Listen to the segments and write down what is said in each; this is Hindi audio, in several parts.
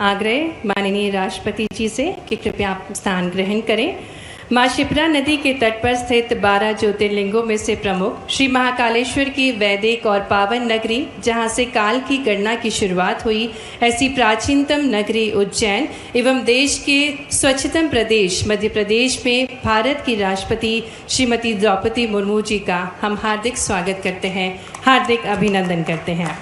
आग्रह माननीय राष्ट्रपति जी से कि कृपया आप स्थान ग्रहण करें। माँ शिप्रा नदी के तट पर स्थित 12 ज्योतिर्लिंगों में से प्रमुख श्री महाकालेश्वर की वैदिक और पावन नगरी, जहाँ से काल की गणना की शुरुआत हुई, ऐसी प्राचीनतम नगरी उज्जैन एवं देश के स्वच्छतम प्रदेश मध्य प्रदेश में भारत की राष्ट्रपति श्रीमती द्रौपदी मुर्मू जी का हम हार्दिक स्वागत करते हैं, हार्दिक अभिनंदन करते हैं।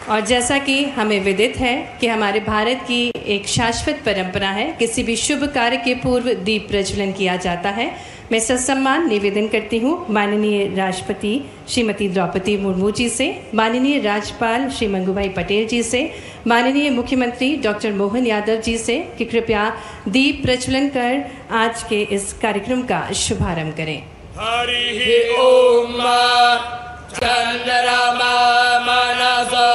और जैसा कि हमें विदित है कि हमारे भारत की एक शाश्वत परंपरा है, किसी भी शुभ कार्य के पूर्व दीप प्रज्वलन किया जाता है। मैं ससम्मान निवेदन करती हूँ माननीय राष्ट्रपति श्रीमती द्रौपदी मुर्मू जी से, माननीय राज्यपाल श्री मंगूभाई पटेल जी से, माननीय मुख्यमंत्री डॉक्टर मोहन यादव जी से कि कृपया दीप प्रज्वलन कर आज के इस कार्यक्रम का शुभारंभ करें। हरि ओम चंद्रमा मनसो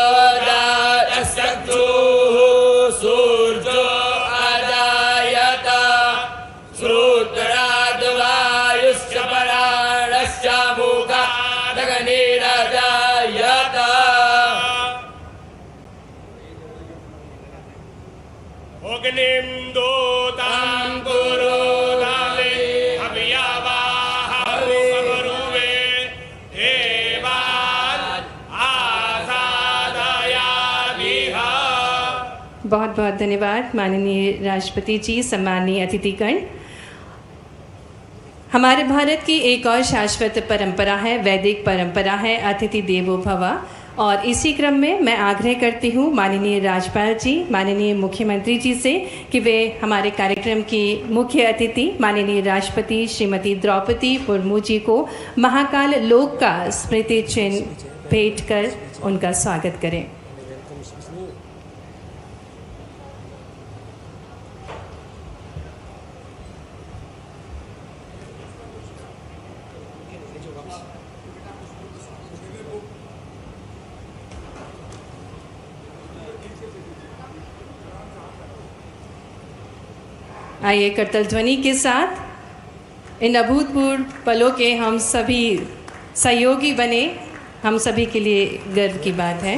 सूर्यो अजायत श्रुतराद्वायुश्च पराणश्च मुखादग्निरजायत। अग्निं दूतं कुरु धामे हव्यवाहरुवे देवान् आसादयामिह। बहुत बहुत धन्यवाद माननीय राष्ट्रपति जी, सम्मानीय अतिथिगण। हमारे भारत की एक और शाश्वत परंपरा है, वैदिक परंपरा है अतिथि देवो भव। और इसी क्रम में मैं आग्रह करती हूँ माननीय राज्यपाल जी, माननीय मुख्यमंत्री जी से कि वे हमारे कार्यक्रम की मुख्य अतिथि माननीय राष्ट्रपति श्रीमती द्रौपदी मुर्मू जी को महाकाल लोक का स्मृति चिन्ह भेंट कर उनका स्वागत करें। आइए करतल ध्वनि के साथ इन अभूतपूर्व पलों के हम सभी सहयोगी बने, हम सभी के लिए गर्व की बात है।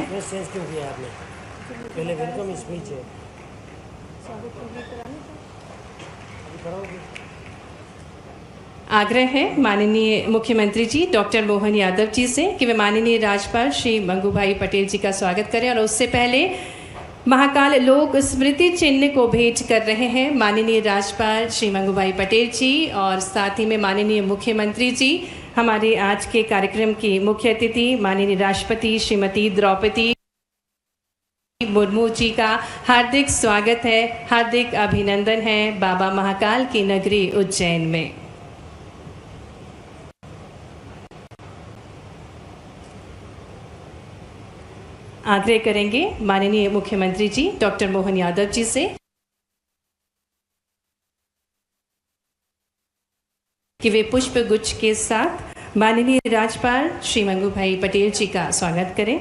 आग्रह है माननीय मुख्यमंत्री जी डॉक्टर मोहन यादव जी से कि वे माननीय राज्यपाल श्री मंगूभाई पटेल जी का स्वागत करें। और उससे पहले महाकाल लोक स्मृति चिन्ह को भेंट कर रहे हैं माननीय राज्यपाल श्री मंगूभाई पटेल जी और साथ ही में माननीय मुख्यमंत्री जी। हमारे आज के कार्यक्रम की मुख्य अतिथि माननीय राष्ट्रपति श्रीमती द्रौपदी मुर्मू जी का हार्दिक स्वागत है, हार्दिक अभिनंदन है बाबा महाकाल की नगरी उज्जैन में। आग्रह करेंगे माननीय मुख्यमंत्री जी डॉक्टर मोहन यादव जी से कि वे पुष्प गुच्छ के साथ माननीय राज्यपाल श्री मंगूभाई पटेल जी का स्वागत करें।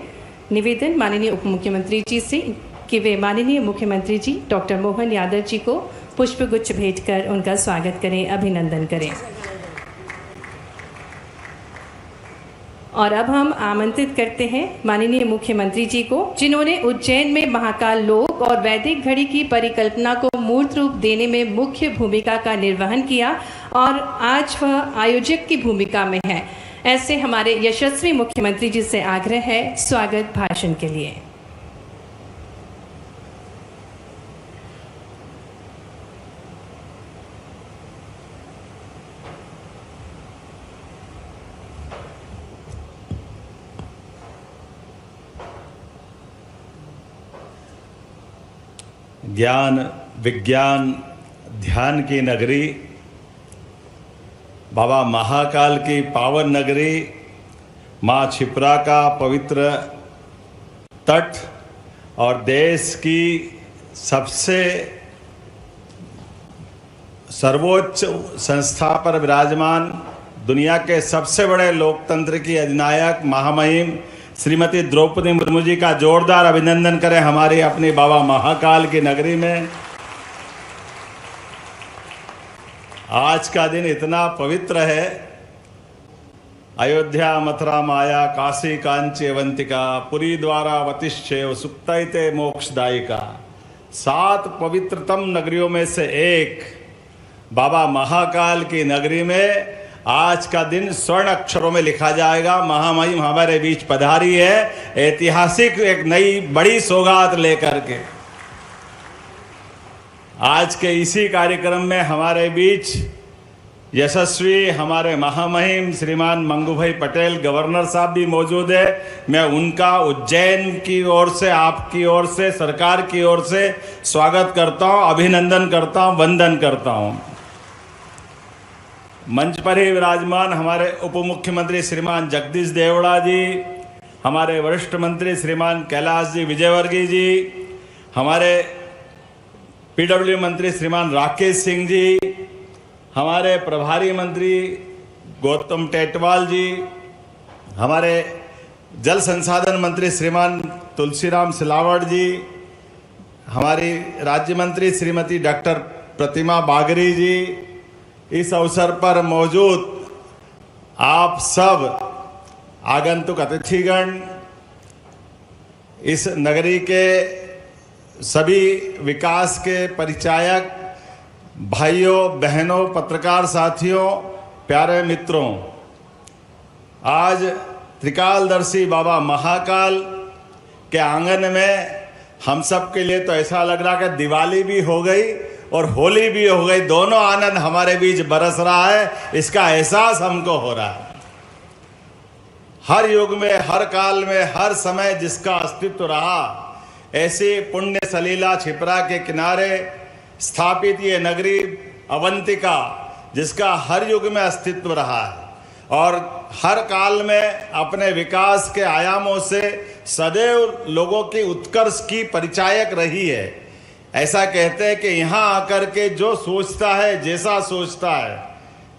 निवेदन माननीय उप मुख्यमंत्री जी से कि वे माननीय मुख्यमंत्री जी डॉक्टर मोहन यादव जी को पुष्प गुच्छ भेंट कर उनका स्वागत करें, अभिनंदन करें। और अब हम आमंत्रित करते हैं माननीय मुख्यमंत्री जी को, जिन्होंने उज्जैन में महाकाल लोक और वैदिक घड़ी की परिकल्पना को मूर्त रूप देने में मुख्य भूमिका का निर्वहन किया और आज वह आयोजक की भूमिका में है। ऐसे हमारे यशस्वी मुख्यमंत्री जी से आग्रह है स्वागत भाषण के लिए। ज्ञान विज्ञान ध्यान की नगरी, बाबा महाकाल की पावन नगरी, माँ शिप्रा का पवित्र तट और देश की सबसे सर्वोच्च संस्था पर विराजमान, दुनिया के सबसे बड़े लोकतंत्र की अधिनायक महामहिम श्रीमती द्रौपदी मुर्मू जी का जोरदार अभिनंदन करें हमारी अपनी बाबा महाकाल की नगरी में। आज का दिन इतना पवित्र है, अयोध्या मथुरा माया काशी कांची अवंतिका पुरी द्वारा वतिश्चैव सुप्तैते मोक्षदायिका। 7 पवित्रतम नगरियों में से एक बाबा महाकाल की नगरी में आज का दिन स्वर्ण अक्षरों में लिखा जाएगा। महामहिम हमारे बीच पधारी है, ऐतिहासिक एक नई बड़ी सौगात लेकर के। आज के इसी कार्यक्रम में हमारे बीच यशस्वी हमारे महामहिम श्रीमान मंगूभाई पटेल गवर्नर साहब भी मौजूद है। मैं उनका उज्जैन की ओर से, आपकी ओर से, सरकार की ओर से स्वागत करता हूं, अभिनंदन करता हूं, वंदन करता हूं। मंच पर ही विराजमान हमारे उप मुख्यमंत्री श्रीमान जगदीश देवड़ा जी, हमारे वरिष्ठ मंत्री श्रीमान कैलाश जी विजयवर्गीय जी, हमारे पीडब्ल्यू मंत्री श्रीमान राकेश सिंह जी, हमारे प्रभारी मंत्री गौतम टेटवाल जी, हमारे जल संसाधन मंत्री श्रीमान तुलसीराम सिलावट जी, हमारी राज्य मंत्री श्रीमती डॉक्टर प्रतिमा बागरी जी, इस अवसर पर मौजूद आप सब आगंतुक अतिथिगण, इस नगरी के सभी विकास के परिचायक भाइयों बहनों, पत्रकार साथियों, प्यारे मित्रों, आज त्रिकालदर्शी बाबा महाकाल के आंगन में हम सब के लिए तो ऐसा लग रहा कि दिवाली भी हो गई और होली भी हो गई, दोनों आनंद हमारे बीच बरस रहा है, इसका एहसास हमको हो रहा है। हर युग में, हर काल में, हर समय जिसका अस्तित्व रहा, ऐसी पुण्य सलीला छिपरा के किनारे स्थापित ये नगरी अवंतिका, जिसका हर युग में अस्तित्व रहा है और हर काल में अपने विकास के आयामों से सदैव लोगों की उत्कर्ष की परिचायक रही है। ऐसा कहते हैं कि यहाँ आकर के जो सोचता है, जैसा सोचता है,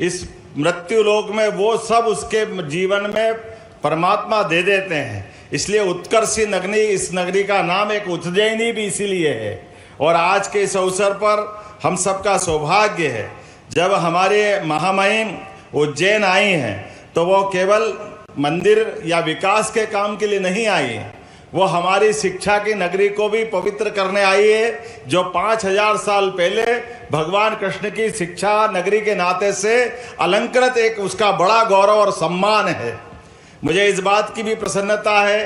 इस मृत्यु लोक में वो सब उसके जीवन में परमात्मा दे देते हैं। इसलिए उत्कर्षी नगरी, इस नगरी का नाम एक उज्जैनी भी इसीलिए है। और आज के इस अवसर पर हम सबका सौभाग्य है, जब हमारे महामहिम उज्जैन आई हैं तो वो केवल मंदिर या विकास के काम के लिए नहीं आई है, वो हमारी शिक्षा की नगरी को भी पवित्र करने आई है, जो 5000 साल पहले भगवान कृष्ण की शिक्षा नगरी के नाते से अलंकृत एक उसका बड़ा गौरव और सम्मान है। मुझे इस बात की भी प्रसन्नता है,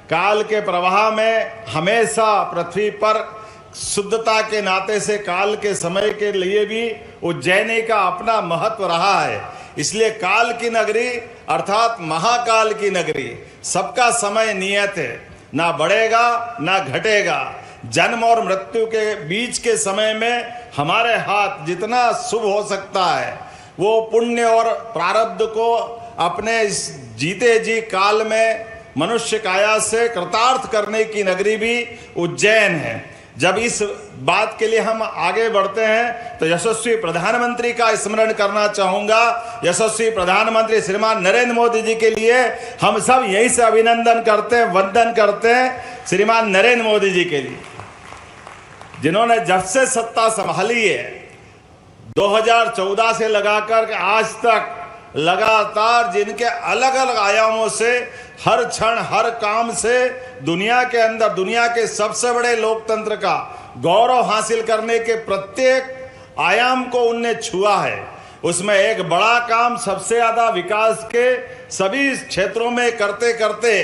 काल के प्रवाह में हमेशा पृथ्वी पर शुद्धता के नाते से काल के समय के लिए भी उज्जैनी का अपना महत्व रहा है। इसलिए काल की नगरी अर्थात महाकाल की नगरी, सबका समय नियत है, ना बढ़ेगा ना घटेगा। जन्म और मृत्यु के बीच के समय में हमारे हाथ जितना शुभ हो सकता है, वो पुण्य और प्रारब्ध को अपने इस जीते जी काल में मनुष्य काया से कृतार्थ करने की नगरी भी उज्जैन है। जब इस बात के लिए हम आगे बढ़ते हैं तो यशस्वी प्रधानमंत्री का स्मरण करना चाहूंगा। यशस्वी प्रधानमंत्री श्रीमान नरेंद्र मोदी जी के लिए हम सब यहीं से अभिनंदन करते हैं, वंदन करते हैं श्रीमान नरेंद्र मोदी जी के लिए, जिन्होंने जब से सत्ता संभाली है 2014 से लगाकर आज तक लगातार जिनके अलग अलग आयामों से हर क्षण हर काम से दुनिया के अंदर, दुनिया के सबसे बड़े लोकतंत्र का गौरव हासिल करने के प्रत्येक आयाम को उनने छुआ है। उसमें एक बड़ा काम सबसे ज्यादा विकास के सभी क्षेत्रों में करते करते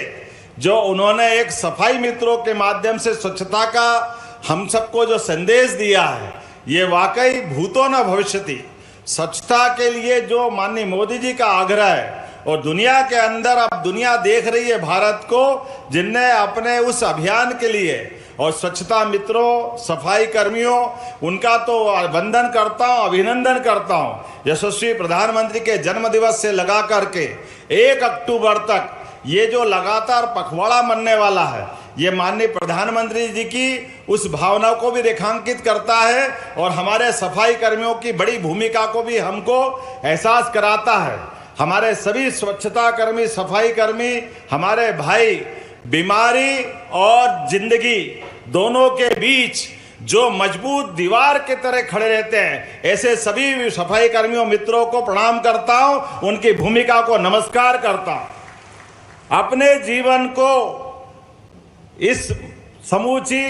जो उन्होंने एक सफाई मित्रों के माध्यम से स्वच्छता का हम सबको जो संदेश दिया है, ये वाकई भूतो न भविष्यति। स्वच्छता के लिए जो माननीय मोदी जी का आग्रह है, और दुनिया के अंदर अब दुनिया देख रही है भारत को, जिनने अपने उस अभियान के लिए और स्वच्छता मित्रों, सफाई कर्मियों, उनका तो वंदन करता हूँ, अभिनंदन करता हूँ। यशस्वी प्रधानमंत्री के जन्म दिवस से लगा करके 1 अक्टूबर तक ये जो लगातार पखवाड़ा मनने वाला है, ये माननीय प्रधानमंत्री जी की उस भावना को भी रेखांकित करता है और हमारे सफाई कर्मियों की बड़ी भूमिका को भी हमको एहसास कराता है। हमारे सभी स्वच्छता कर्मी, सफाई कर्मी, हमारे भाई बीमारी और जिंदगी दोनों के बीच जो मजबूत दीवार की तरह खड़े रहते हैं। ऐसे सभी सफाई कर्मियों मित्रों को प्रणाम करता हूं, उनकी भूमिका को नमस्कार करता हूं। अपने जीवन को इस समूची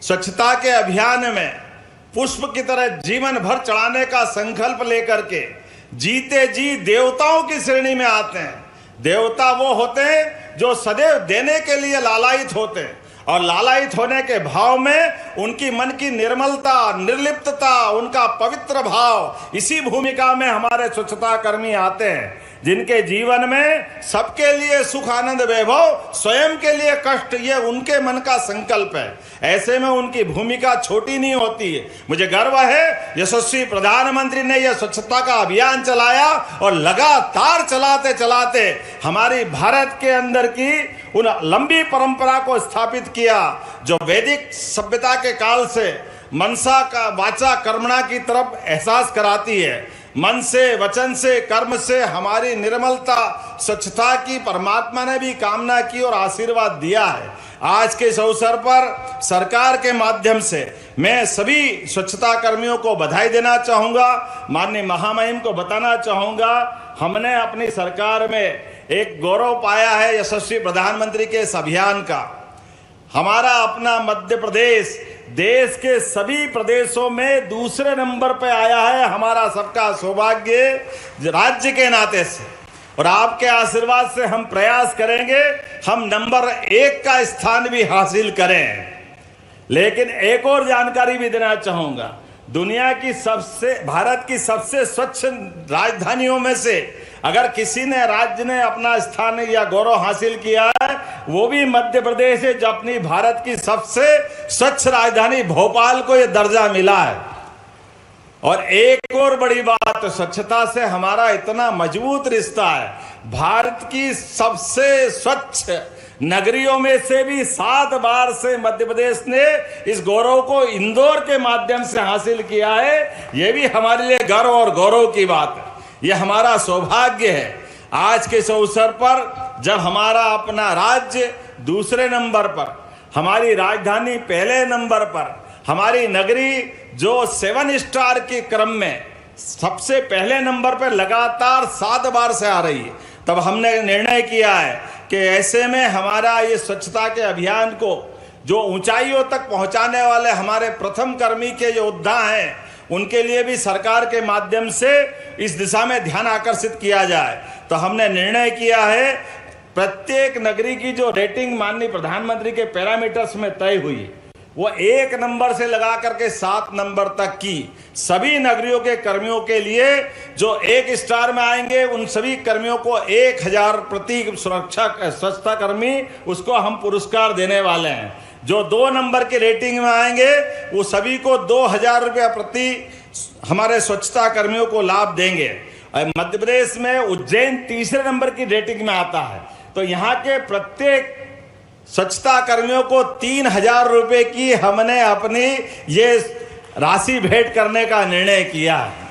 स्वच्छता के अभियान में पुष्प की तरह जीवन भर चढ़ाने का संकल्प लेकर के जीते जी देवताओं की श्रेणी में आते हैं। देवता वो होते हैं जो सदैव देने के लिए लालायित होते हैं, और लालायित होने के भाव में उनकी मन की निर्मलता, निर्लिप्तता, उनका पवित्र भाव, इसी भूमिका में हमारे स्वच्छता कर्मी आते हैं, जिनके जीवन में सबके लिए सुख आनंद वैभव, स्वयं के लिए कष्ट, ये उनके मन का संकल्प है। ऐसे में उनकी भूमिका छोटी नहीं होती है। मुझे गर्व है यशस्वी प्रधानमंत्री ने यह स्वच्छता का अभियान चलाया और लगातार चलाते चलाते हमारी भारत के अंदर की उन लंबी परंपरा को स्थापित किया जो वैदिक सभ्यता के काल से मनसा का वाचा कर्मणा की तरफ एहसास कराती है। मन से, वचन से, कर्म से हमारी निर्मलता, स्वच्छता की परमात्मा ने भी कामना की और आशीर्वाद दिया है। आज के इस अवसर पर सरकार के माध्यम से मैं सभी स्वच्छता कर्मियों को बधाई देना चाहूँगा। माननीय महामहिम को बताना चाहूँगा, हमने अपनी सरकार में एक गौरव पाया है यशस्वी प्रधानमंत्री के इस अभियान का। हमारा अपना मध्य प्रदेश देश के सभी प्रदेशों में दूसरे नंबर पे आया है। हमारा सबका सौभाग्य राज्य के नाते से, और आपके आशीर्वाद से हम प्रयास करेंगे हम नंबर 1 का स्थान भी हासिल करें। लेकिन एक और जानकारी भी देना चाहूँगा, दुनिया की भारत की सबसे स्वच्छ राजधानियों में से अगर किसी ने राज्य ने अपना स्थान या गौरव हासिल किया है, वो भी मध्य प्रदेश है, जो अपनी भारत की सबसे स्वच्छ राजधानी भोपाल को यह दर्जा मिला है। और एक और बड़ी बात, स्वच्छता से हमारा इतना मजबूत रिश्ता है। भारत की सबसे स्वच्छ नगरियों में से भी 7 बार से मध्य प्रदेश ने इस गौरव को इंदौर के माध्यम से हासिल किया है। यह भी हमारे लिए गर्व और गौरव की बात है। यह हमारा सौभाग्य है। आज के इस अवसर पर जब हमारा अपना राज्य दूसरे नंबर पर, हमारी राजधानी पहले नंबर पर, हमारी नगरी जो 7 स्टार के क्रम में सबसे पहले नंबर पर लगातार 7 बार से आ रही है, तब हमने निर्णय किया है कि ऐसे में हमारा ये स्वच्छता के अभियान को जो ऊंचाइयों तक पहुंचाने वाले हमारे प्रथम कर्मी के योद्धा हैं, उनके लिए भी सरकार के माध्यम से इस दिशा में ध्यान आकर्षित किया जाए। तो हमने निर्णय किया है प्रत्येक नगरी की जो रेटिंग माननीय प्रधानमंत्री के पैरामीटर्स में तय हुई, वो 1 नंबर से लगा करके 7 नंबर तक की सभी नगरियों के कर्मियों के लिए जो 1 स्टार में आएंगे, उन सभी कर्मियों को 1000 प्रति स्वच्छता कर्मी उसको हम पुरस्कार देने वाले हैं। जो 2 नंबर की रेटिंग में आएंगे वो सभी को 2000 रुपया प्रति हमारे स्वच्छता कर्मियों को लाभ देंगे। मध्य प्रदेश में उज्जैन तीसरे नंबर की रेटिंग में आता है, तो यहाँ के प्रत्येक स्वच्छता कर्मियों को 3000 रुपये की हमने अपनी ये राशि भेंट करने का निर्णय किया है,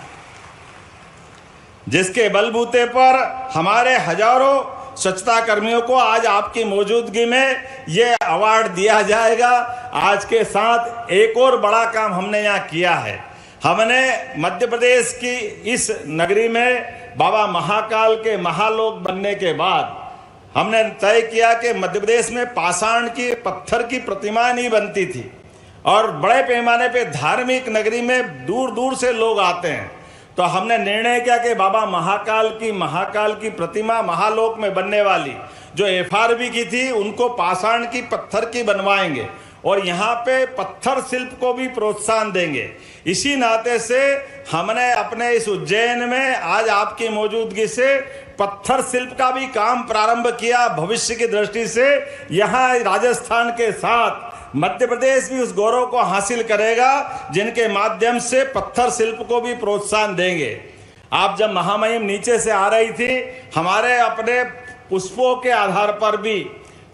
जिसके बलबूते पर हमारे हजारों स्वच्छता कर्मियों को आज आपकी मौजूदगी में ये अवार्ड दिया जाएगा। आज के साथ एक और बड़ा काम हमने यहाँ किया है। हमने मध्य प्रदेश की इस नगरी में बाबा महाकाल के महालोक बनने के बाद हमने तय किया कि मध्य प्रदेश में पाषाण की, पत्थर की प्रतिमा नहीं बनती थी, और बड़े पैमाने पे धार्मिक नगरी में दूर दूर से लोग आते हैं। तो हमने निर्णय किया कि बाबा महाकाल की प्रतिमा महालोक में बनने वाली जो FRB की थी, उनको पाषाण की, पत्थर की बनवाएंगे और यहाँ पे पत्थर शिल्प को भी प्रोत्साहन देंगे। इसी नाते से हमने अपने इस उज्जैन में आज आपकी मौजूदगी से पत्थर शिल्प का भी काम प्रारंभ किया। भविष्य की दृष्टि से यहाँ राजस्थान के साथ मध्य प्रदेश भी उस गौरव को हासिल करेगा, जिनके माध्यम से पत्थर शिल्प को भी प्रोत्साहन देंगे। आप जब महामहिम नीचे से आ रही थी, हमारे अपने पुष्पों के आधार पर भी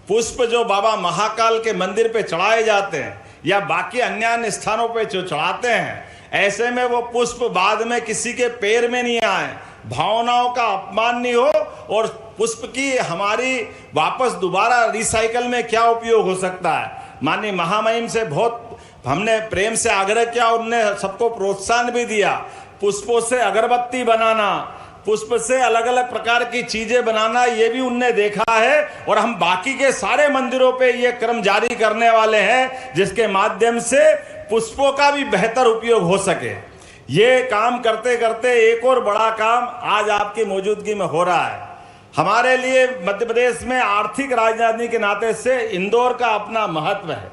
पुष्प जो बाबा महाकाल के मंदिर पे चढ़ाए जाते हैं या बाकी अन्य स्थानों पे जो चढ़ाते हैं, ऐसे में वो पुष्प बाद में किसी के पैर में नहीं आए, भावनाओं का अपमान नहीं हो, और पुष्प की हमारी वापस दोबारा रिसाइकल में क्या उपयोग हो सकता है। माननीय महामहिम से बहुत हमने प्रेम से आग्रह किया, उनने सबको प्रोत्साहन भी दिया। पुष्पों से अगरबत्ती बनाना, पुष्प से अलग अलग प्रकार की चीजें बनाना, ये भी उनने देखा है और हम बाकी के सारे मंदिरों पे ये क्रम जारी करने वाले हैं, जिसके माध्यम से पुष्पों का भी बेहतर उपयोग हो सके। ये काम करते करते एक और बड़ा काम आज आपकी मौजूदगी में हो रहा है। हमारे लिए मध्य प्रदेश में आर्थिक राजधानी के नाते से इंदौर का अपना महत्व है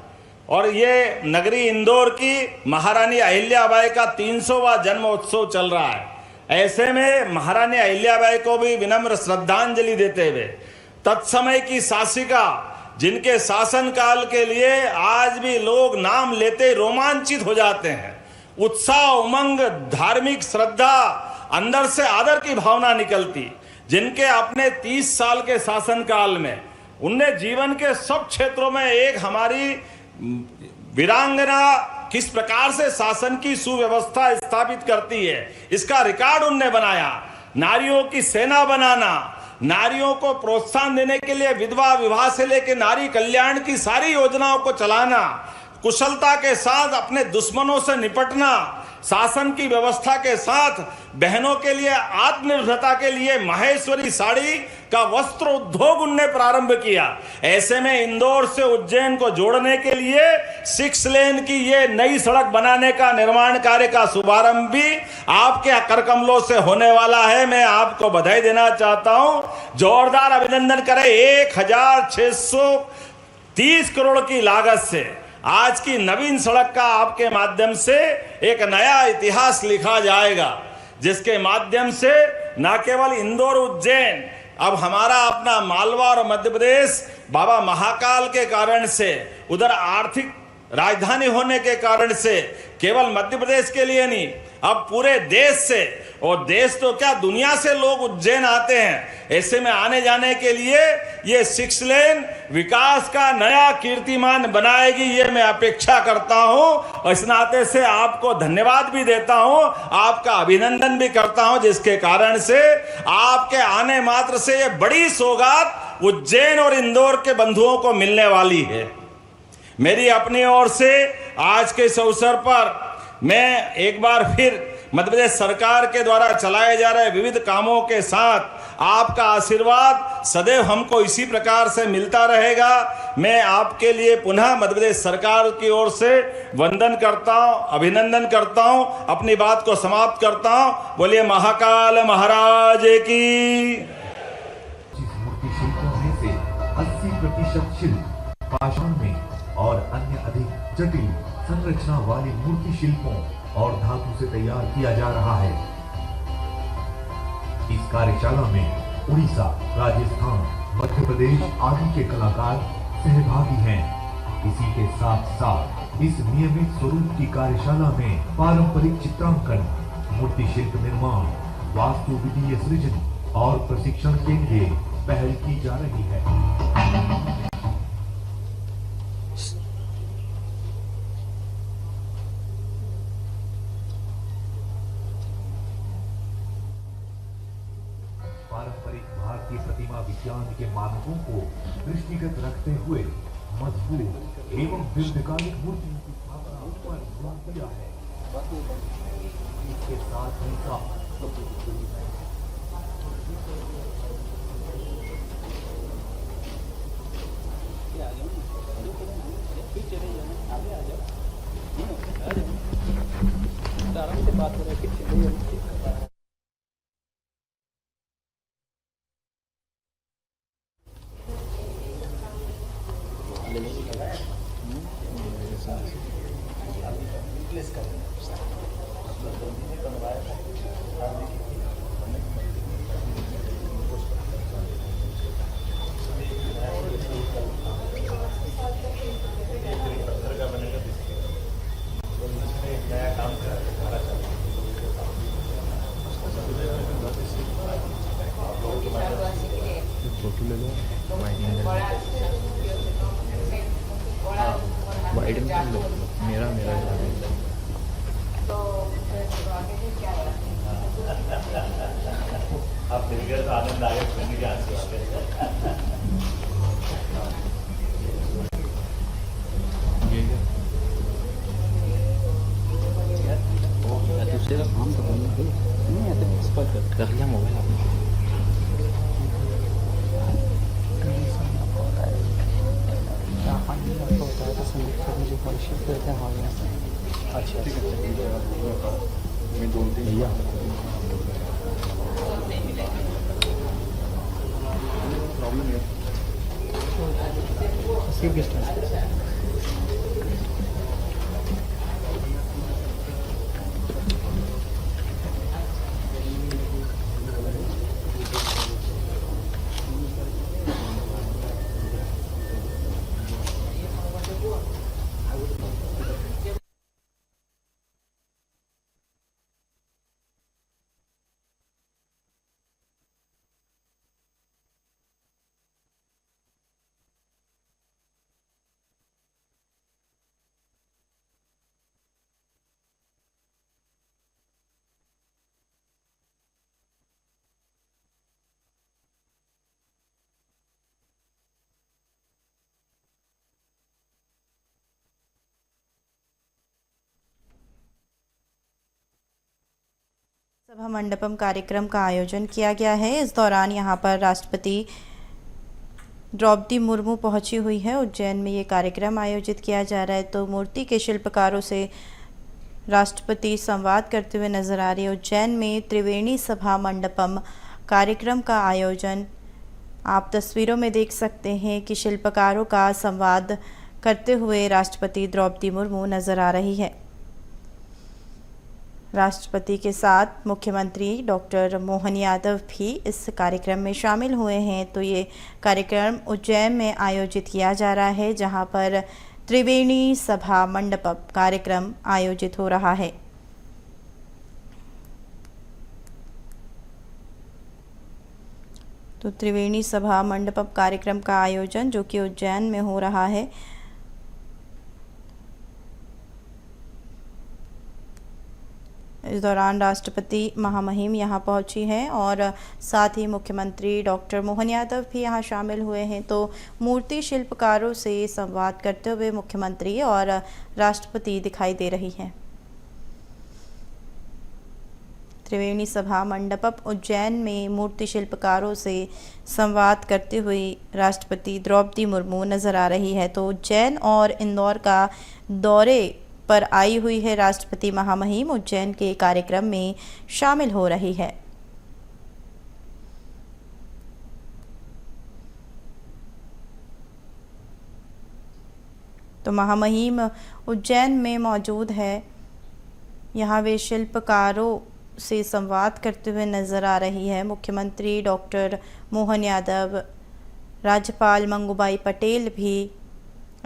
और ये नगरी इंदौर की महारानी अहिल्याबाई का 300वां जन्मोत्सव चल रहा है। ऐसे में महारानी अहिल्याबाई को भी विनम्र श्रद्धांजलि देते हुए तत्समय की शासिका, जिनके शासनकाल के लिए आज भी लोग नाम लेते रोमांचित हो जाते हैं, उत्साह, उमंग, धार्मिक श्रद्धा, अंदर से आदर की भावना निकलती, जिनके अपने 30 साल के शासनकाल में उनने जीवन के सब क्षेत्रों में एक हमारी वीरांगना किस प्रकार से शासन की सुव्यवस्था स्थापित करती है, इसका रिकॉर्ड उनने बनाया। नारियों की सेना बनाना, नारियों को प्रोत्साहन देने के लिए विधवा विवाह से लेकर नारी कल्याण की सारी योजनाओं को चलाना, कुशलता के साथ अपने दुश्मनों से निपटना, शासन की व्यवस्था के साथ बहनों के लिए आत्मनिर्भरता के लिए माहेश्वरी साड़ी का वस्त्र उद्योग उनने प्रारंभ किया। ऐसे में इंदौर से उज्जैन को जोड़ने के लिए 6 लेन की ये नई सड़क बनाने का निर्माण कार्य का शुभारंभ भी आपके करकमलों से होने वाला है। मैं आपको बधाई देना चाहता हूं, जोरदार अभिनंदन करें। 1630 करोड़ की लागत से आज की नवीन सड़क का आपके माध्यम से एक नया इतिहास लिखा जाएगा, जिसके माध्यम से न केवल इंदौर उज्जैन, अब हमारा अपना मालवा और मध्य प्रदेश बाबा महाकाल के कारण से, उधर आर्थिक राजधानी होने के कारण से केवल मध्य प्रदेश के लिए नहीं, अब पूरे देश से, और देश तो क्या दुनिया से लोग उज्जैन आते हैं। ऐसे में आने जाने के लिए ये 6 लेन विकास का नया कीर्तिमान बनाएगी, ये मैं अपेक्षा करता हूं। और इस नाते से आपको धन्यवाद भी देता हूं, आपका अभिनंदन भी करता हूं, जिसके कारण से आपके आने मात्र से ये बड़ी सौगात उज्जैन और इंदौर के बंधुओं को मिलने वाली है। मेरी अपनी ओर से आज के इस अवसर पर मैं एक बार फिर मध्य प्रदेश सरकार के द्वारा चलाए जा रहे विविध कामों के साथ आपका आशीर्वाद सदैव हमको इसी प्रकार से मिलता रहेगा। मैं आपके लिए पुनः मध्य प्रदेश सरकार की ओर से वंदन करता हूं, अभिनंदन करता हूं, अपनी बात को समाप्त करता हूं। बोलिए महाकाल महाराज की। मूर्ति शिल्पों में से 80% शिल्प पाषाण में और अन्य अधिक जटिल संरचना वाली मूर्ति शिल्पों और धातु से तैयार किया जा रहा है। इस कार्यशाला में उड़ीसा, राजस्थान, मध्य प्रदेश आदि के कलाकार सहभागी हैं। इसी के साथ साथ इस नियमित स्वरूप की कार्यशाला में पारंपरिक चित्रांकन, मूर्ति शिल्प निर्माण, वास्तु विधि सृजन और प्रशिक्षण के लिए पहल की जा रही है। पारंपरिक भारतीय प्रतिमा विज्ञान के मानकों को दृष्टिगत रखते हुए मजबूत एवं दीर्घकालिक मूर्तियों की स्थापना पर जोर दिया है। इसके साथ ही मेरा आप मिल गए तो आनंद आगे करने की आशीर्वाद है। पानी आपको बताया था संदीप सर मुझे कॉल शिफ्ट करते हैं हॉल में। अच्छा ठीक है मैं 2-3 भैया प्रॉब्लम है सेफ डिस्टेंस। सभा मंडपम कार्यक्रम का आयोजन किया गया है। इस दौरान यहाँ पर राष्ट्रपति द्रौपदी मुर्मू पहुंची हुई है। उज्जैन में ये कार्यक्रम आयोजित किया जा रहा है तो मूर्ति के शिल्पकारों से राष्ट्रपति संवाद करते हुए नजर आ रही है। उज्जैन में त्रिवेणी सभा मंडपम कार्यक्रम का आयोजन आप तस्वीरों में देख सकते हैं कि शिल्पकारों का संवाद करते हुए राष्ट्रपति द्रौपदी मुर्मू नजर आ रही है। राष्ट्रपति के साथ मुख्यमंत्री डॉक्टर मोहन यादव भी इस कार्यक्रम में शामिल हुए हैं। तो ये कार्यक्रम उज्जैन में आयोजित किया जा रहा है जहां पर त्रिवेणी सभा मंडपम कार्यक्रम आयोजित हो रहा है। तो त्रिवेणी सभा मंडपम कार्यक्रम का आयोजन जो कि उज्जैन में हो रहा है। इस दौरान राष्ट्रपति महामहिम यहाँ पहुँची हैं और साथ ही मुख्यमंत्री डॉक्टर मोहन यादव भी यहाँ शामिल हुए हैं। तो मूर्ति शिल्पकारों से संवाद करते हुए मुख्यमंत्री और राष्ट्रपति दिखाई दे रही हैं। त्रिवेणी सभा मंडपम उज्जैन में मूर्ति शिल्पकारों से संवाद करते हुए राष्ट्रपति द्रौपदी मुर्मू नजर आ रही है। तो उज्जैन और इंदौर का दौरे पर आई हुई है राष्ट्रपति महामहिम उज्जैन के कार्यक्रम में शामिल हो रही है। तो महामहिम उज्जैन में मौजूद है। यहाँ वे शिल्पकारों से संवाद करते हुए नजर आ रही है। मुख्यमंत्री डॉक्टर मोहन यादव, राज्यपाल मंगूबाई पटेल भी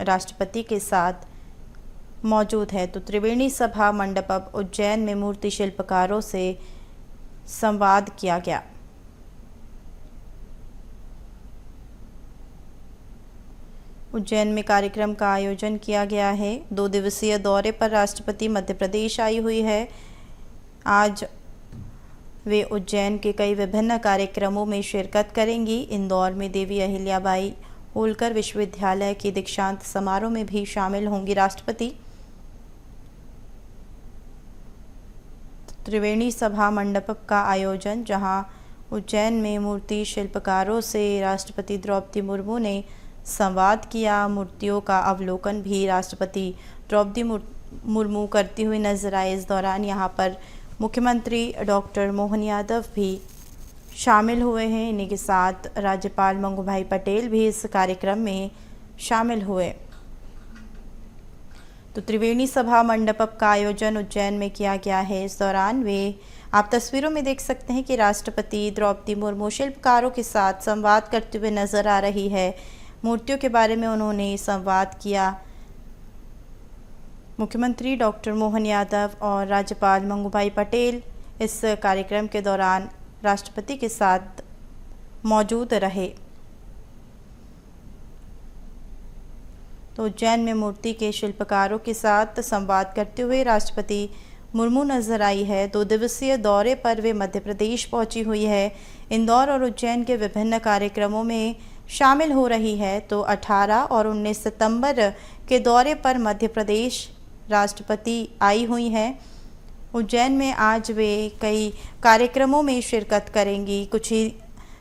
राष्ट्रपति के साथ मौजूद है। तो त्रिवेणी सभा मंडपम उज्जैन में मूर्ति शिल्पकारों से संवाद किया गया। उज्जैन में कार्यक्रम का आयोजन किया गया है। 2 दिवसीय दौरे पर राष्ट्रपति मध्य प्रदेश आई हुई है। आज वे उज्जैन के कई विभिन्न कार्यक्रमों में शिरकत करेंगी। इंदौर में देवी अहिल्याबाई होलकर विश्वविद्यालय के दीक्षांत समारोह में भी शामिल होंगी राष्ट्रपति। त्रिवेणी सभा मंडपम का आयोजन जहां उज्जैन में मूर्ति शिल्पकारों से राष्ट्रपति द्रौपदी मुर्मू ने संवाद किया। मूर्तियों का अवलोकन भी राष्ट्रपति द्रौपदी मुर्मू करती हुई नजर आए। इस दौरान यहां पर मुख्यमंत्री डॉक्टर मोहन यादव भी शामिल हुए हैं। इन्हीं के साथ राज्यपाल मंगूभाई पटेल भी इस कार्यक्रम में शामिल हुए। तो त्रिवेणी सभा मंडपम का आयोजन उज्जैन में किया गया है। इस दौरान वे आप तस्वीरों में देख सकते हैं कि राष्ट्रपति द्रौपदी मुर्मू शिल्पकारों के साथ संवाद करते हुए नजर आ रही है। मूर्तियों के बारे में उन्होंने संवाद किया। मुख्यमंत्री डॉक्टर मोहन यादव और राज्यपाल मंगूभाई पटेल इस कार्यक्रम के दौरान राष्ट्रपति के साथ मौजूद रहे। तो उज्जैन में मूर्ति के शिल्पकारों के साथ संवाद करते हुए राष्ट्रपति मुर्मू नजर आई है। 2 दिवसीय दौरे पर वे मध्य प्रदेश पहुंची हुई है। इंदौर और उज्जैन के विभिन्न कार्यक्रमों में शामिल हो रही है। तो 18 और 19 सितंबर के दौरे पर मध्य प्रदेश राष्ट्रपति आई हुई हैं। उज्जैन में आज वे कई कार्यक्रमों में शिरकत करेंगी। कुछ ही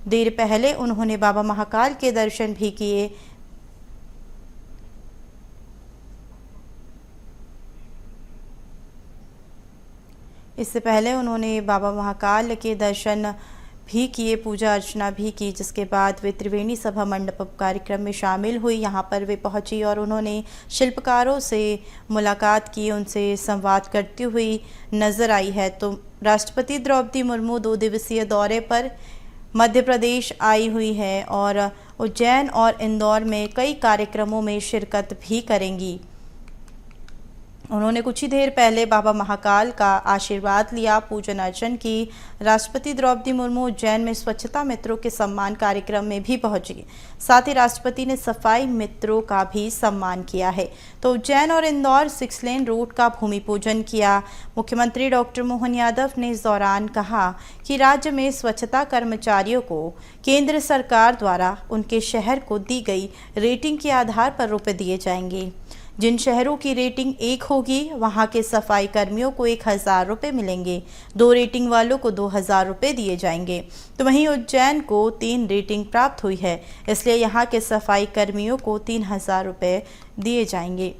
देर पहले उन्होंने बाबा महाकाल के दर्शन भी किए। इससे पहले उन्होंने बाबा महाकाल के दर्शन भी किए, पूजा अर्चना भी की, जिसके बाद वे त्रिवेणी सभा मंडपम कार्यक्रम में शामिल हुई। यहाँ पर वे पहुंची और उन्होंने शिल्पकारों से मुलाकात की, उनसे संवाद करती हुई नज़र आई है। तो राष्ट्रपति द्रौपदी मुर्मू 2 दिवसीय दौरे पर मध्य प्रदेश आई हुई है और उज्जैन और इंदौर में कई कार्यक्रमों में शिरकत भी करेंगी। उन्होंने कुछ ही देर पहले बाबा महाकाल का आशीर्वाद लिया, पूजन अर्चन की। राष्ट्रपति द्रौपदी मुर्मू उज्जैन में स्वच्छता मित्रों के सम्मान कार्यक्रम में भी पहुंची। साथ ही राष्ट्रपति ने सफाई मित्रों का भी सम्मान किया है। तो उज्जैन और इंदौर 6 लेन रोड का भूमि पूजन किया। मुख्यमंत्री डॉक्टर मोहन यादव ने इस दौरान कहा कि राज्य में स्वच्छता कर्मचारियों को केंद्र सरकार द्वारा उनके शहर को दी गई रेटिंग के आधार पर रुपये दिए जाएंगे। जिन शहरों की रेटिंग 1 होगी वहां के सफाई कर्मियों को 1000 रुपये मिलेंगे, 2 रेटिंग वालों को 2000 रुपये दिए जाएंगे। तो वहीं उज्जैन को 3 रेटिंग प्राप्त हुई है, इसलिए यहां के सफाई कर्मियों को 3000 रुपये दिए जाएंगे।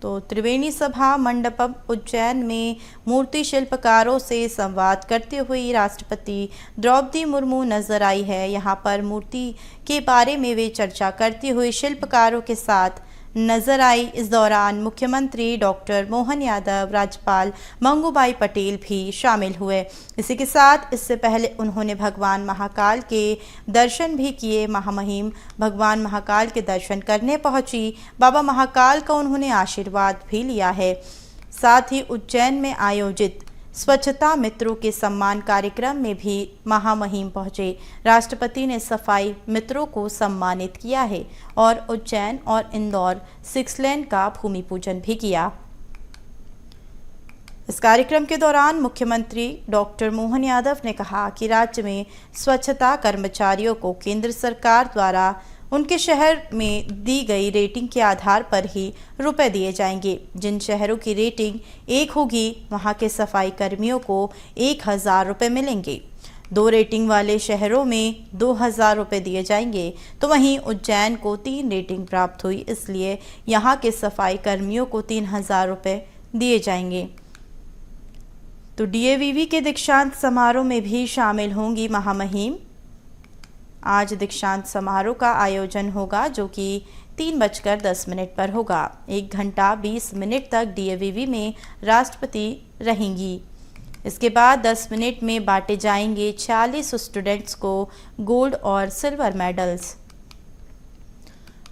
तो त्रिवेणी सभा मंडपम उज्जैन में मूर्ति शिल्पकारों से संवाद करते हुए राष्ट्रपति द्रौपदी मुर्मू नजर आई है। यहाँ पर मूर्ति के बारे में वे चर्चा करते हुए शिल्पकारों के साथ नजर आई। इस दौरान मुख्यमंत्री डॉक्टर मोहन यादव, राज्यपाल मंगूभाई पटेल भी शामिल हुए। इसी के साथ इससे पहले उन्होंने भगवान महाकाल के दर्शन भी किए। महामहिम भगवान महाकाल के दर्शन करने पहुंची। बाबा महाकाल का उन्होंने आशीर्वाद भी लिया है। साथ ही उज्जैन में आयोजित स्वच्छता मित्रों के सम्मान कार्यक्रम में भी महामहिम पहुंचे। राष्ट्रपति ने सफाई मित्रों को सम्मानित किया है और उज्जैन और इंदौर 6 लेन का भूमि पूजन भी किया। इस कार्यक्रम के दौरान मुख्यमंत्री डॉक्टर मोहन यादव ने कहा कि राज्य में स्वच्छता कर्मचारियों को केंद्र सरकार द्वारा उनके शहर में दी गई रेटिंग के आधार पर ही रुपए दिए जाएंगे। जिन शहरों की रेटिंग 1 होगी वहां के सफाई कर्मियों को 1000 रुपये मिलेंगे, 2 रेटिंग वाले शहरों में 2000 रुपये दिए जाएंगे। तो वहीं उज्जैन को 3 रेटिंग प्राप्त हुई, इसलिए यहाँ के सफाई कर्मियों को 3000 रुपये दिए जाएंगे। तो DAVV के दीक्षांत समारोह में भी शामिल होंगी महामहिम। आज दीक्षांत समारोह का आयोजन होगा जो कि 3:10 पर होगा। 1 घंटा 20 मिनट तक DAVV में राष्ट्रपति रहेंगी। इसके बाद 10 मिनट में बांटे जाएंगे 40 स्टूडेंट्स को गोल्ड और सिल्वर मेडल्स।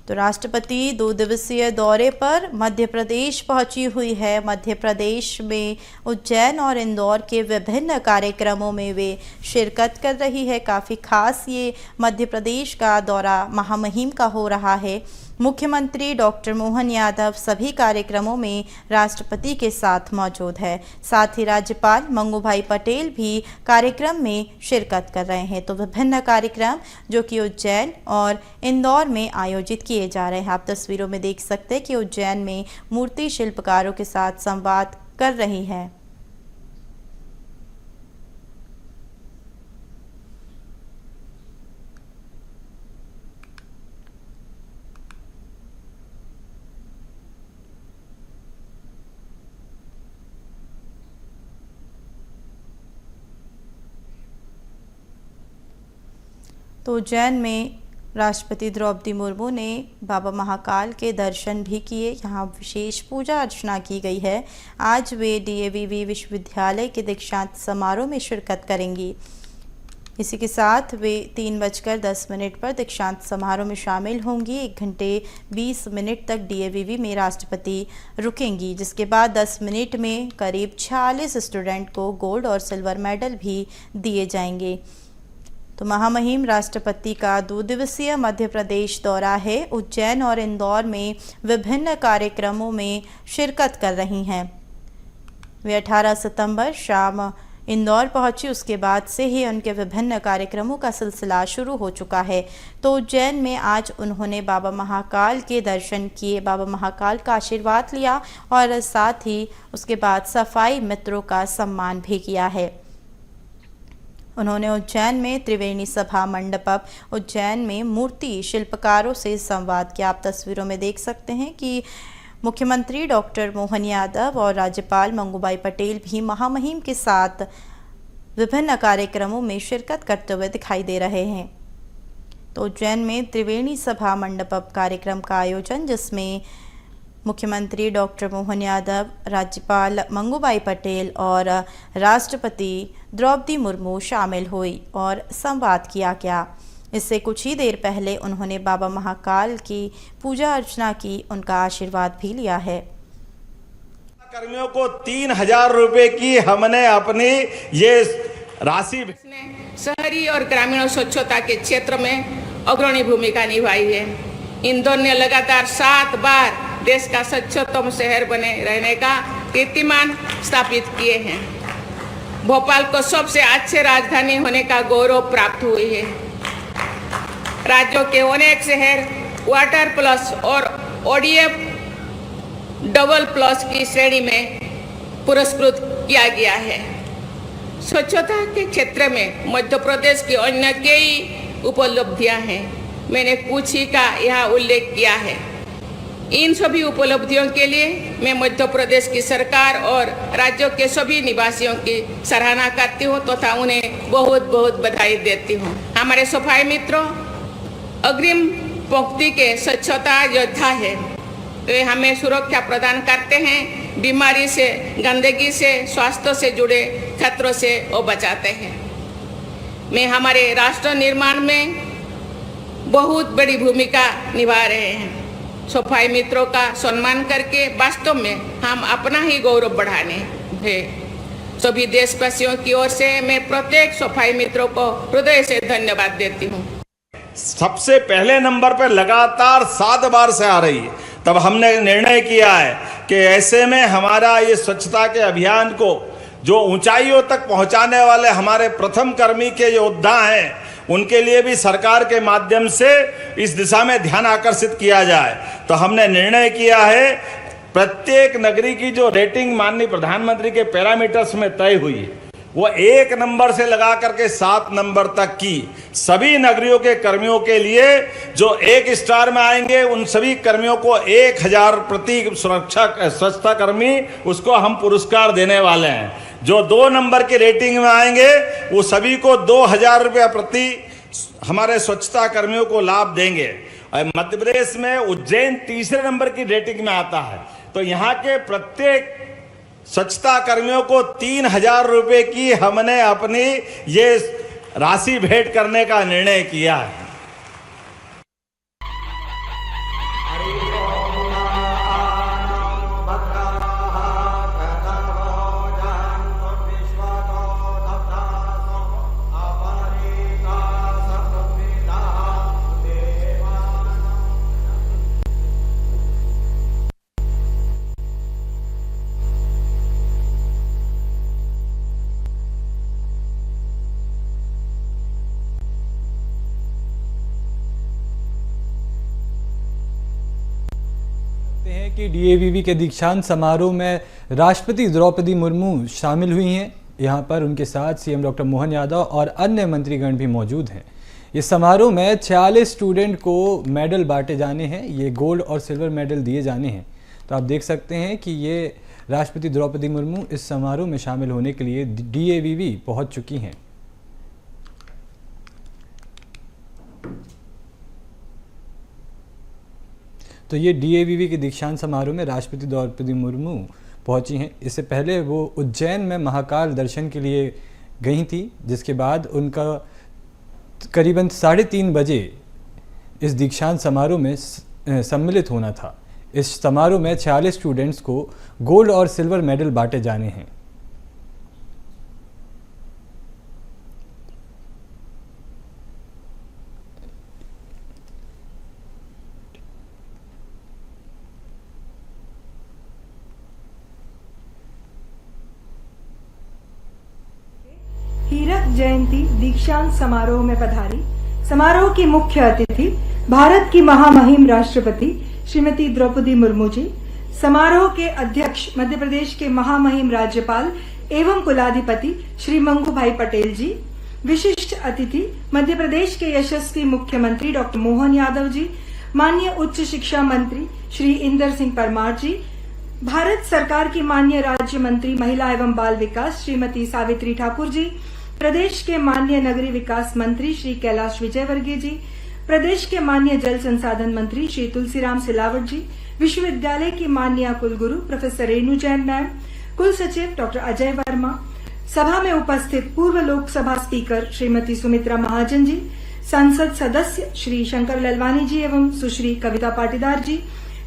तो राष्ट्रपति 2 दिवसीय दौरे पर मध्य प्रदेश पहुंची हुई है। मध्य प्रदेश में उज्जैन और इंदौर के विभिन्न कार्यक्रमों में वे शिरकत कर रही है। काफ़ी खास ये मध्य प्रदेश का दौरा महामहिम का हो रहा है। मुख्यमंत्री डॉक्टर मोहन यादव सभी कार्यक्रमों में राष्ट्रपति के साथ मौजूद है। साथ ही राज्यपाल मंगूभाई पटेल भी कार्यक्रम में शिरकत कर रहे हैं। तो विभिन्न कार्यक्रम जो कि उज्जैन और इंदौर में आयोजित किए जा रहे हैं। आप तस्वीरों में देख सकते हैं कि उज्जैन में मूर्ति शिल्पकारों के साथ संवाद कर रही है। तो उज्जैन में राष्ट्रपति द्रौपदी मुर्मू ने बाबा महाकाल के दर्शन भी किए। यहाँ विशेष पूजा अर्चना की गई है। आज वे DAVV विश्वविद्यालय के दीक्षांत समारोह में शिरकत करेंगी। इसी के साथ वे 3:10 पर दीक्षांत समारोह में शामिल होंगी। 1 घंटे 20 मिनट तक DAVV में राष्ट्रपति रुकेंगी, जिसके बाद 10 मिनट में करीब 40 स्टूडेंट को गोल्ड और सिल्वर मेडल भी दिए जाएंगे। तो महामहिम राष्ट्रपति का 2 दिवसीय मध्य प्रदेश दौरा है। उज्जैन और इंदौर में विभिन्न कार्यक्रमों में शिरकत कर रही हैं। वे 18 सितंबर शाम इंदौर पहुंची। उसके बाद से ही उनके विभिन्न कार्यक्रमों का सिलसिला शुरू हो चुका है। तो उज्जैन में आज उन्होंने बाबा महाकाल के दर्शन किए, बाबा महाकाल का आशीर्वाद लिया और साथ ही उसके बाद सफाई मित्रों का सम्मान भी किया है। उन्होंने उज्जैन में त्रिवेणी सभा मंडपम उज्जैन में मूर्ति शिल्पकारों से संवाद किया। आप तस्वीरों में देख सकते हैं कि मुख्यमंत्री डॉक्टर मोहन यादव और राज्यपाल मंगूभाई पटेल भी महामहिम के साथ विभिन्न कार्यक्रमों में शिरकत करते हुए दिखाई दे रहे हैं। तो उज्जैन में त्रिवेणी सभा मंडपम कार्यक्रम का आयोजन, जिसमें मुख्यमंत्री डॉक्टर मोहन यादव, राज्यपाल मंगूभाई पटेल और राष्ट्रपति द्रौपदी मुर्मू शामिल हुई और संवाद किया गया। इससे कुछ ही देर पहले उन्होंने बाबा महाकाल की पूजा अर्चना की, उनका आशीर्वाद भी लिया है। कर्मियों को 3,000 रुपए की हमने अपनी ये राशि शहरी और ग्रामीण स्वच्छता के क्षेत्र में अग्रणी भूमिका निभाई है। इंदौर ने लगातार 7 बार देश का स्वच्छतम शहर बने रहने का कीर्तिमान स्थापित किए हैं। भोपाल को सबसे अच्छे राजधानी होने का गौरव प्राप्त हुई है। राज्यों के अनेक शहर वाटर प्लस और ODF डबल प्लस की श्रेणी में पुरस्कृत किया गया है। स्वच्छता के क्षेत्र में मध्य प्रदेश की अन्य कई उपलब्धियां हैं। मैंने कुछ ही का यहाँ उल्लेख किया है। इन सभी उपलब्धियों के लिए मैं मध्य प्रदेश की सरकार और राज्यों के सभी निवासियों की सराहना करती हूँ तथा उन्हें बहुत बहुत बधाई देती हूँ। हमारे सफाई मित्रों अग्रिम पंक्ति के स्वच्छता योद्धा है। वे हमें सुरक्षा प्रदान करते हैं, बीमारी से, गंदगी से, स्वास्थ्य से जुड़े खतरों से वो बचाते हैं। मैं हमारे राष्ट्र निर्माण में बहुत बड़ी भूमिका निभा रहे हैं। सफाई मित्रों का सम्मान करके वास्तव में हम अपना ही गौरव बढ़ाने हैं। सभी देशवासियों की ओर से मैं प्रत्येक सफाई मित्रों को हृदय से धन्यवाद देती हूँ। सबसे पहले नंबर पर लगातार 7 बार से आ रही है। तब हमने निर्णय किया है कि ऐसे में हमारा ये स्वच्छता के अभियान को जो ऊंचाइयों तक पहुंचाने वाले हमारे प्रथम कर्मी के योद्धा हैं, उनके लिए भी सरकार के माध्यम से इस दिशा में ध्यान आकर्षित किया जाए। तो हमने निर्णय किया है प्रत्येक नगरी की जो रेटिंग माननीय प्रधानमंत्री के पैरामीटर्स में तय हुई, वो 1 नंबर से लगा करके 7 नंबर तक की सभी नगरियों के कर्मियों के लिए जो 1 स्टार में आएंगे, उन सभी कर्मियों को 1000 प्रति सुरक्षा स्वच्छता कर्मी उसको हम पुरस्कार देने वाले हैं। जो 2 नंबर की रेटिंग में आएंगे वो सभी को 2000 रुपया प्रति हमारे स्वच्छता कर्मियों को लाभ देंगे। मध्य प्रदेश में उज्जैन तीसरे नंबर की रेटिंग में आता है। तो यहाँ के प्रत्येक स्वच्छता कर्मियों को 3000 रुपए की हमने अपनी ये राशि भेंट करने का निर्णय किया है। कि DAVV के दीक्षांत समारोह में राष्ट्रपति द्रौपदी मुर्मू शामिल हुई हैं। यहां पर उनके साथ CM डॉक्टर मोहन यादव और अन्य मंत्रीगण भी मौजूद हैं। इस समारोह में 46 स्टूडेंट को मेडल बांटे जाने हैं। ये गोल्ड और सिल्वर मेडल दिए जाने हैं। तो आप देख सकते हैं कि ये राष्ट्रपति द्रौपदी मुर्मू इस समारोह में शामिल होने के लिए DAVV पहुंच चुकी हैं। तो ये DAVV के दीक्षांत समारोह में राष्ट्रपति द्रौपदी मुर्मू पहुंची हैं। इससे पहले वो उज्जैन में महाकाल दर्शन के लिए गई थी, जिसके बाद उनका करीबन 3:30 बजे इस दीक्षांत समारोह में सम्मिलित होना था। इस समारोह में 46 स्टूडेंट्स को गोल्ड और सिल्वर मेडल बांटे जाने हैं। हीरक जयंती दीक्षांत समारोह में पधारी। समारोह की मुख्य अतिथि भारत की महामहिम राष्ट्रपति श्रीमती द्रौपदी मुर्मू जी, समारोह के अध्यक्ष मध्य प्रदेश के महामहिम राज्यपाल एवं कुलाधिपति श्री मंगूभाई पटेल जी, विशिष्ट अतिथि मध्य प्रदेश के यशस्वी मुख्यमंत्री डॉक्टर मोहन यादव जी, माननीय उच्च शिक्षा मंत्री श्री इंदर सिंह परमार जी, भारत सरकार की माननीय राज्य मंत्री महिला एवं बाल विकास श्रीमती सावित्री ठाकुर जी, प्रदेश के माननीय नगरीय विकास मंत्री श्री कैलाश विजयवर्गीय जी, प्रदेश के माननीय जल संसाधन मंत्री श्री तुलसीराम सिलावट जी, विश्वविद्यालय की माननीय कुलगुरु प्रोफेसर रेणु जैन मैम, कुल सचिव डॉक्टर अजय वर्मा, सभा में उपस्थित पूर्व लोकसभा स्पीकर श्रीमती सुमित्रा महाजन जी, संसद सदस्य श्री शंकर ललवानी जी एवं सुश्री कविता पाटीदार जी,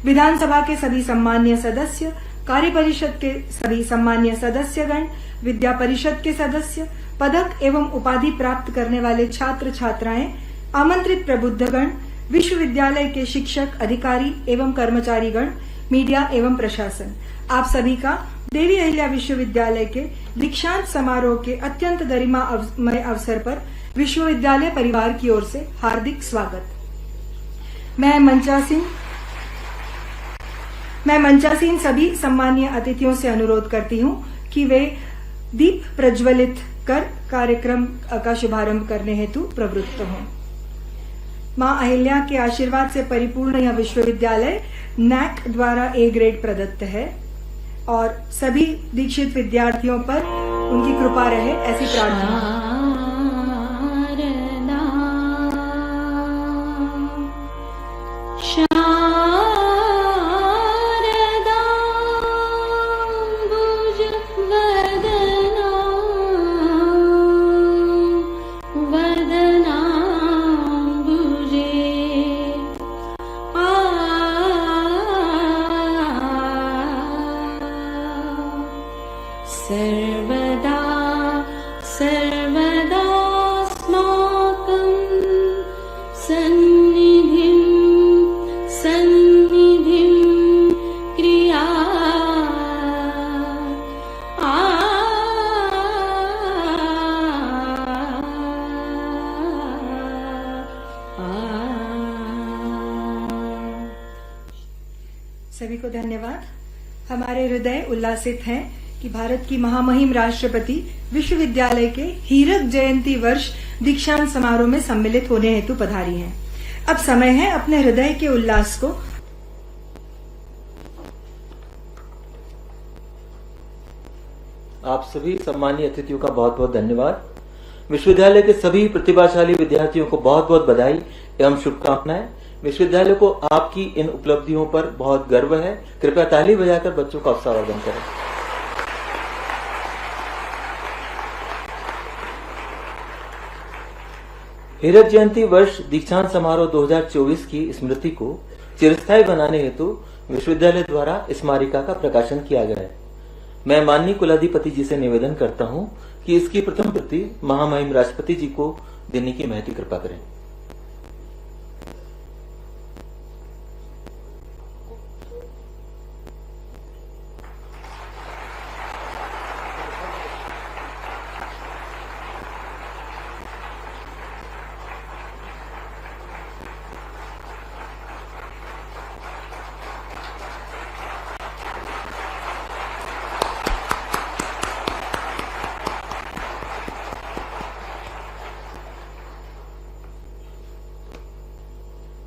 विधानसभा के सभी सम्मान्य सदस्य, कार्य परिषद के सभी सम्मान्य सदस्यगण, विद्या परिषद के सदस्य, पदक एवं उपाधि प्राप्त करने वाले छात्र छात्राएं, आमंत्रित प्रबुद्धगण, विश्वविद्यालय के शिक्षक, अधिकारी एवं कर्मचारीगण, मीडिया एवं प्रशासन, आप सभी का देवी अहिल्या विश्वविद्यालय के दीक्षांत समारोह के अत्यंत गरिमामय अवसर पर विश्वविद्यालय परिवार की ओर से हार्दिक स्वागत। मैं मंचासीन सभी सम्मानीय अतिथियों से अनुरोध करती हूं कि वे दीप प्रज्वलित कर कार्यक्रम का शुभारंभ करने हेतु प्रवृत्त हों। मां अहिल्या के आशीर्वाद से परिपूर्ण यह विश्वविद्यालय नैक द्वारा ए ग्रेड प्रदत्त है और सभी दीक्षित विद्यार्थियों पर उनकी कृपा रहे, ऐसी प्रार्थना। सभी को धन्यवाद। हमारे हृदय उल्लासित हैं कि भारत की महामहिम राष्ट्रपति विश्वविद्यालय के हीरक जयंती वर्ष दीक्षांत समारोह में सम्मिलित होने हेतु पधारी हैं। अब समय है अपने हृदय के उल्लास को आप सभी सम्मानीय अतिथियों का बहुत बहुत धन्यवाद। विश्वविद्यालय के सभी प्रतिभाशाली विद्यार्थियों को बहुत बहुत बधाई एवं शुभकामनाएं। विश्वविद्यालय को आपकी इन उपलब्धियों पर बहुत गर्व है। कृपया ताली बजाकर बच्चों का उत्साहवर्धन करें। हीरक जयंती वर्ष दीक्षांत समारोह 2024 की स्मृति को चिरस्थायी बनाने हेतु विश्वविद्यालय द्वारा स्मारिका का प्रकाशन किया गया है। मैं माननीय कुलाधिपति जी से निवेदन करता हूं कि इसकी प्रथम प्रति महामहिम राष्ट्रपति जी को देने की महती कृपा करें।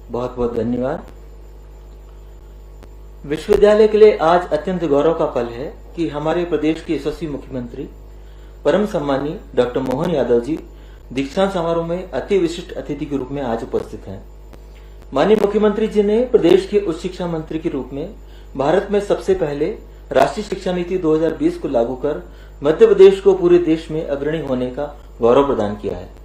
बहुत बहुत धन्यवाद। विश्वविद्यालय के लिए आज अत्यंत गौरव का पल है कि हमारे प्रदेश के यशस्वी मुख्यमंत्री परम सम्मानीय डॉक्टर मोहन यादव जी दीक्षांत समारोह में अति विशिष्ट अतिथि के रूप में आज उपस्थित हैं। माननीय मुख्यमंत्री जी ने प्रदेश के उच्च शिक्षा मंत्री के रूप में भारत में सबसे पहले राष्ट्रीय शिक्षा नीति 2020 को लागू कर मध्य प्रदेश को पूरे देश में अग्रणी होने का गौरव प्रदान किया है।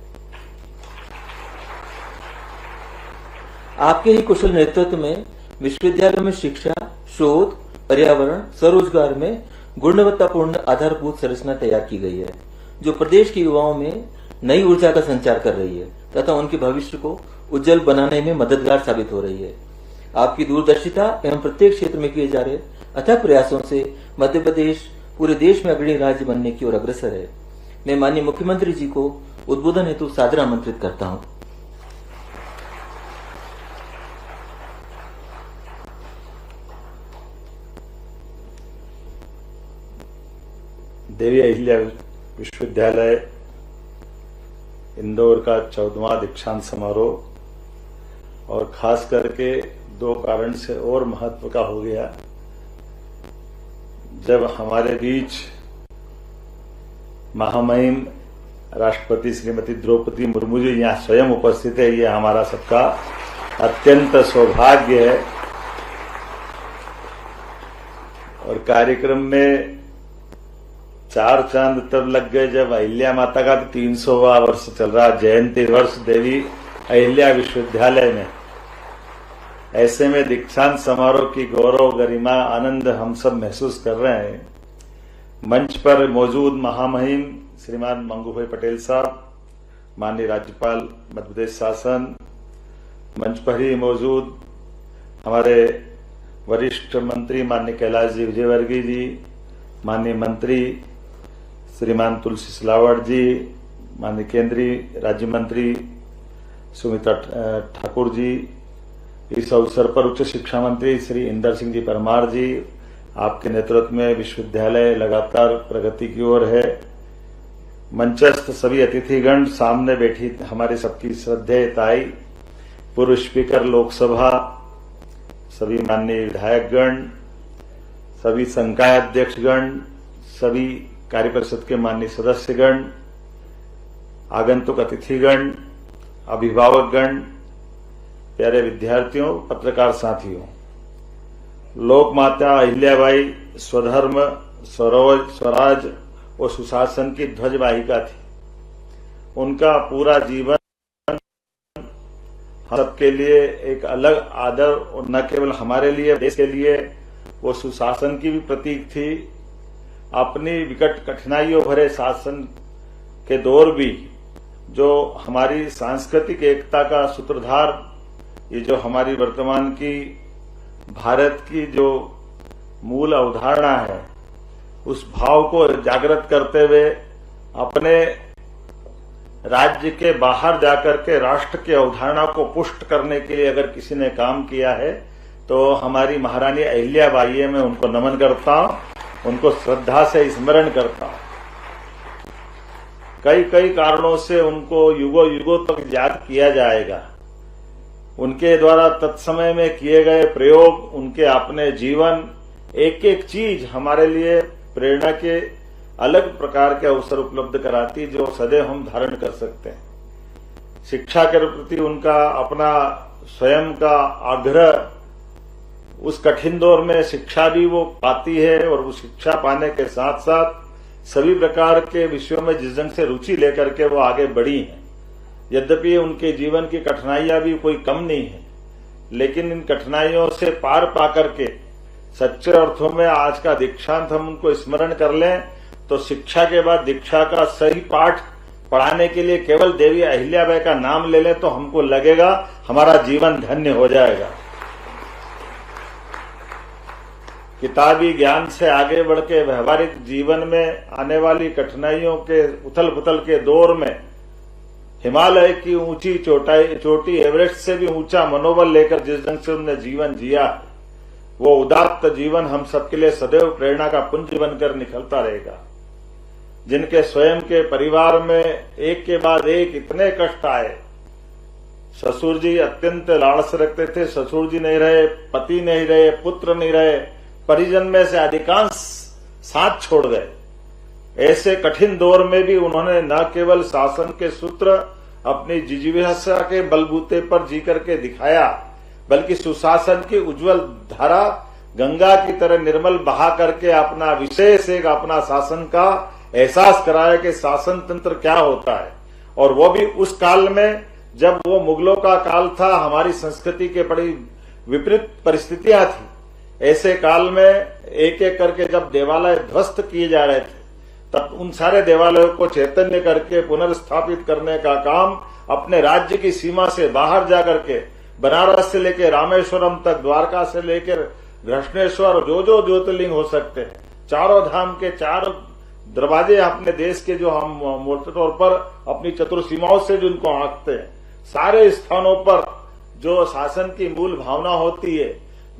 आपके ही कुशल नेतृत्व में विश्वविद्यालय में शिक्षा, शोध, पर्यावरण, स्वरोजगार में गुणवत्तापूर्ण आधारभूत संरचना तैयार की गई है, जो प्रदेश के युवाओं में नई ऊर्जा का संचार कर रही है तथा उनके भविष्य को उज्जवल बनाने में मददगार साबित हो रही है। आपकी दूरदर्शिता एवं प्रत्येक क्षेत्र में किए जा रहे अथक प्रयासों से मध्य प्रदेश पूरे देश में अग्रणी राज्य बनने की ओर अग्रसर है। मैं माननीय मुख्यमंत्री जी को उद्बोधन हेतु सादर आमंत्रित करता हूं। देवी अहिल्या विश्वविद्यालय इंदौर का 14वां दीक्षांत समारोह और खास करके 2 कारण से और महत्व का हो गया। जब हमारे बीच महामहिम राष्ट्रपति श्रीमती द्रौपदी मुर्मू जी यहाँ स्वयं उपस्थित है, ये हमारा सबका अत्यंत सौभाग्य है। और कार्यक्रम में 4 चांद तब लग गए जब अहिल्या माता का 300वां वर्ष चल रहा, जयंती वर्ष देवी अहिल्या विश्वविद्यालय में। ऐसे में दीक्षांत समारोह की गौरव गरिमा आनंद हम सब महसूस कर रहे हैं। मंच पर मौजूद महामहिम श्रीमान मंगूभाई पटेल साहब, माननीय राज्यपाल मध्य प्रदेश शासन, मंच पर ही मौजूद हमारे वरिष्ठ मंत्री माननीय कैलाश जी विजयवर्गीय जी, माननीय मंत्री श्रीमान तुलसी सिलावट जी, माननीय केंद्रीय राज्य मंत्री सुमित्रा ठाकुर जी, इस अवसर पर उच्च शिक्षा मंत्री श्री इंदर सिंह जी परमार जी, आपके नेतृत्व में विश्वविद्यालय लगातार प्रगति की ओर है। मंचस्थ सभी अतिथिगण, सामने बैठी हमारे सबकी श्रद्धेय ताई, पूर्व स्पीकर लोकसभा, सभी माननीय विधायकगण, सभी संकाय अध्यक्षगण, सभी कार्य परिषद के माननीय सदस्यगण, आगंतुक अतिथिगण, अभिभावकगण, प्यारे विद्यार्थियों, पत्रकार साथियों, लोक माता अहिल्याबाई स्वधर्म, स्वराज और सुशासन की ध्वजवाहिका थी। उनका पूरा जीवन सबके लिए एक अलग आदर, और न केवल हमारे लिए, देश के लिए वो सुशासन की भी प्रतीक थी। अपनी विकट कठिनाइयों भरे शासन के दौर भी जो हमारी सांस्कृतिक एकता का सूत्रधार, ये जो हमारी वर्तमान की भारत की जो मूल अवधारणा है, उस भाव को जागृत करते हुए अपने राज्य के बाहर जाकर के राष्ट्र की अवधारणा को पुष्ट करने के लिए अगर किसी ने काम किया है तो हमारी महारानी अहिल्याबाई है। मैं उनको नमन करता हूं, उनको श्रद्धा से स्मरण करता हूं। कई कारणों से उनको युगों युगों तक याद किया जाएगा। उनके द्वारा तत्समय में किए गए प्रयोग, उनके अपने जीवन, एक एक चीज हमारे लिए प्रेरणा के अलग प्रकार के अवसर उपलब्ध कराती, जो सदैव हम धारण कर सकते हैं। शिक्षा के प्रति उनका अपना स्वयं का आग्रह, उस कठिन दौर में शिक्षा भी वो पाती है और वो शिक्षा पाने के साथ साथ सभी प्रकार के विषयों में जिस ढंग से रुचि लेकर के वो आगे बढ़ी हैं। यद्यपि उनके जीवन की कठिनाइयां भी कोई कम नहीं है, लेकिन इन कठिनाइयों से पार पाकर के सच्चे अर्थों में आज का दीक्षांत हम उनको स्मरण कर लें तो शिक्षा के बाद दीक्षा का सही पाठ पढ़ाने के लिए केवल देवी अहिल्याबाई का नाम ले लें तो हमको लगेगा हमारा जीवन धन्य हो जाएगा। किताबी ज्ञान से आगे बढ़ के व्यवहारिक जीवन में आने वाली कठिनाइयों के उथल पुथल के दौर में हिमालय की ऊंची चोटी एवरेस्ट से भी ऊंचा मनोबल लेकर जिस ढंग से उन्होंने जीवन जिया, वो उदात्त जीवन हम सबके लिए सदैव प्रेरणा का पुंज बनकर निकलता रहेगा। जिनके स्वयं के परिवार में एक के बाद एक इतने कष्ट आए। ससुर जी अत्यंत लालस रखते थे, ससुर जी नहीं रहे, पति नहीं रहे, पुत्र नहीं रहे, परिजन में से अधिकांश साथ छोड़ गए। ऐसे कठिन दौर में भी उन्होंने न केवल शासन के सूत्र अपनी जिजीविका के बलबूते पर जी करके दिखाया, बल्कि सुशासन की उज्जवल धारा गंगा की तरह निर्मल बहा करके अपना विशेष एक अपना शासन का एहसास कराया कि शासन तंत्र क्या होता है। और वो भी उस काल में जब वो मुगलों का काल था, हमारी संस्कृति के बड़ी विपरीत परिस्थितियां थी। ऐसे काल में एक एक करके जब देवालय ध्वस्त किए जा रहे थे, तब उन सारे देवालयों को चैतन्य करके पुनर्स्थापित करने का काम अपने राज्य की सीमा से बाहर जाकर के बनारस से लेकर रामेश्वरम तक, द्वारका से लेकर घृष्णेश्वर, जो जो ज्योतिर्लिंग हो सकते हैं, चारों धाम के 4 दरवाजे अपने देश के जो हम मोटे तौर पर अपनी चतुर सीमाओं से जिनको आंकते हैं, सारे स्थानों पर जो शासन की मूल भावना होती है,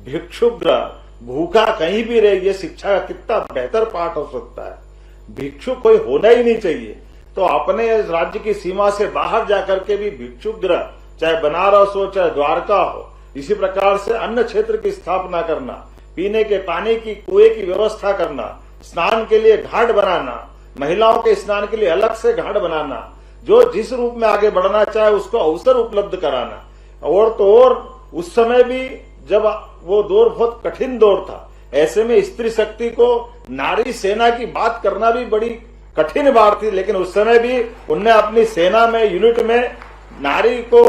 भिक्षुग्रह, भूखा कहीं भी रहे, ये शिक्षा का कितना बेहतर पाठ हो सकता है। भिक्षु कोई होना ही नहीं चाहिए, तो अपने राज्य की सीमा से बाहर जाकर के भी भिक्षुग्रह चाहे बनारस हो, चाहे द्वारका हो। इसी प्रकार से अन्न क्षेत्र की स्थापना करना, पीने के पानी की कुएं की व्यवस्था करना, स्नान के लिए घाट बनाना, महिलाओं के स्नान के लिए अलग से घाट बनाना, जो जिस रूप में आगे बढ़ना चाहे उसको अवसर उपलब्ध कराना। और तो और उस समय भी जब वो दौर बहुत कठिन दौर था, ऐसे में स्त्री शक्ति को नारी सेना की बात करना भी बड़ी कठिन बात थी, लेकिन उस समय भी उनने अपनी सेना में, यूनिट में नारी को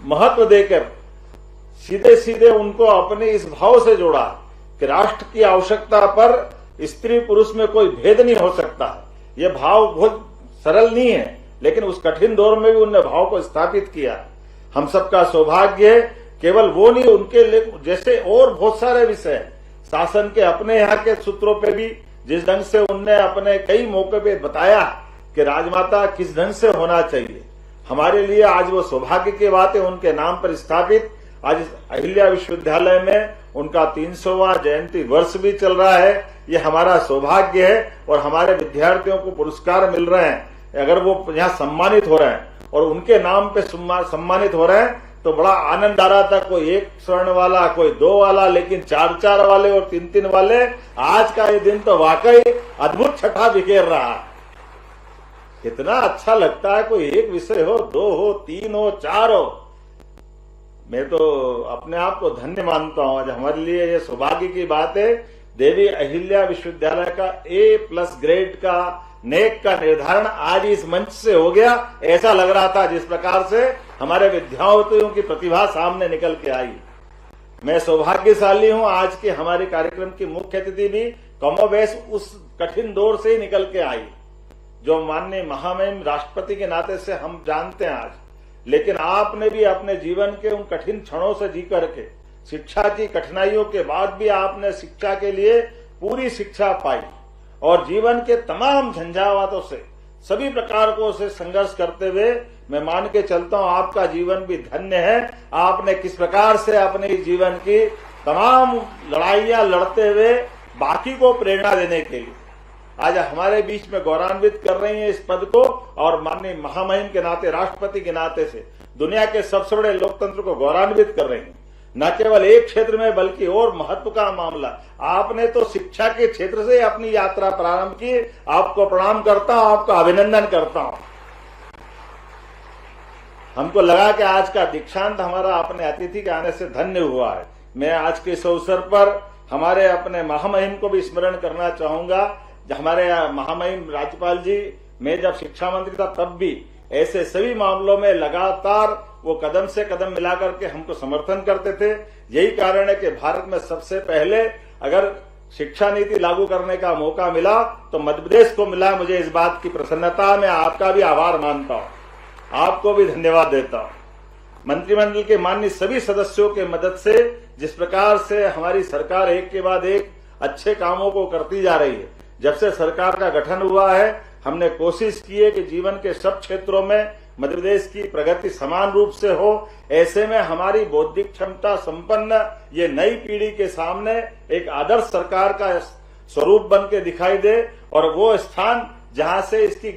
महत्व देकर सीधे सीधे उनको अपने इस भाव से जोड़ा कि राष्ट्र की आवश्यकता पर स्त्री पुरुष में कोई भेद नहीं हो सकता है। यह भाव बहुत सरल नहीं है, लेकिन उस कठिन दौर में भी उनने भाव को स्थापित किया। हम सबका सौभाग्य है, केवल वो नहीं, उनके जैसे और बहुत सारे विषय शासन के अपने यहाँ के सूत्रों पे भी जिस ढंग से उनने अपने कई मौके पे बताया कि राजमाता किस ढंग से होना चाहिए, हमारे लिए आज वो सौभाग्य की बात है। उनके नाम पर स्थापित आज अहिल्या विश्वविद्यालय में उनका 300वां जयंती वर्ष भी चल रहा है। ये हमारा सौभाग्य है और हमारे विद्यार्थियों को पुरस्कार मिल रहे हैं। अगर वो यहाँ सम्मानित हो रहे हैं और उनके नाम पे सम्मानित हो रहे हैं तो बड़ा आनंद आ रहा था। कोई 1 स्वर्ण वाला, कोई 2 वाला, लेकिन 4-4 वाले और 3-3 वाले। आज का ये दिन तो वाकई अद्भुत छठा बिखेर रहा है। कितना अच्छा लगता है, कोई एक विषय हो, 2 हो, 3 हो, 4 हो। मैं तो अपने आप को धन्य मानता हूं। आज हमारे लिए ये सौभाग्य की बात है। देवी अहिल्या विश्वविद्यालय का A+ ग्रेड का नेक का निर्धारण आज इस मंच से हो गया। ऐसा लग रहा था जिस प्रकार से हमारे विद्यार्थियों की प्रतिभा सामने निकल के आई। मैं सौभाग्यशाली हूं, आज के हमारे कार्यक्रम की मुख्य अतिथि भी कमोबेश उस कठिन दौर से ही निकल के आई, जो माननीय महामहिम राष्ट्रपति के नाते से हम जानते हैं आज। लेकिन आपने भी अपने जीवन के उन कठिन क्षणों से जी करके, शिक्षा की कठिनाइयों के बाद भी आपने शिक्षा के लिए पूरी शिक्षा पाई और जीवन के तमाम झंझावातों से, सभी प्रकार को से संघर्ष करते हुए मैं मान के चलता हूं आपका जीवन भी धन्य है। आपने किस प्रकार से अपने जीवन की तमाम लड़ाइयां लड़ते हुए बाकी को प्रेरणा देने के लिए आज हमारे बीच में गौरवान्वित कर रही हैं इस पद को। और माननीय महामहिम के नाते, राष्ट्रपति के नाते से दुनिया के सबसे बड़े लोकतंत्र को गौरवान्वित कर रही हैं। न केवल एक क्षेत्र में बल्कि और महत्व का मामला। आपने तो शिक्षा के क्षेत्र से अपनी यात्रा प्रारंभ की। आपको प्रणाम करता हूं, आपका अभिनंदन करता हूं। हमको लगा कि आज का दीक्षांत हमारा अपने अतिथि के आने से धन्य हुआ है। मैं आज के इस अवसर पर हमारे अपने महामहिम को भी स्मरण करना चाहूंगा। हमारे महामहिम राज्यपाल जी, मैं जब शिक्षा मंत्री था तब भी ऐसे सभी मामलों में लगातार वो कदम से कदम मिला करके हमको समर्थन करते थे। यही कारण है कि भारत में सबसे पहले अगर शिक्षा नीति लागू करने का मौका मिला तो मध्य प्रदेश को मिला। मुझे इस बात की प्रसन्नता, मैं आपका भी आभार मानता हूं, आपको भी धन्यवाद देता हूं। मंत्रिमंडल के माननीय सभी सदस्यों के मदद से जिस प्रकार से हमारी सरकार एक के बाद एक अच्छे कामों को करती जा रही है। जब से सरकार का गठन हुआ है, हमने कोशिश की है कि जीवन के सब क्षेत्रों में मध्य प्रदेश की प्रगति समान रूप से हो। ऐसे में हमारी बौद्धिक क्षमता संपन्न ये नई पीढ़ी के सामने एक आदर्श सरकार का स्वरूप बन के दिखाई दे और वो स्थान जहां से इसकी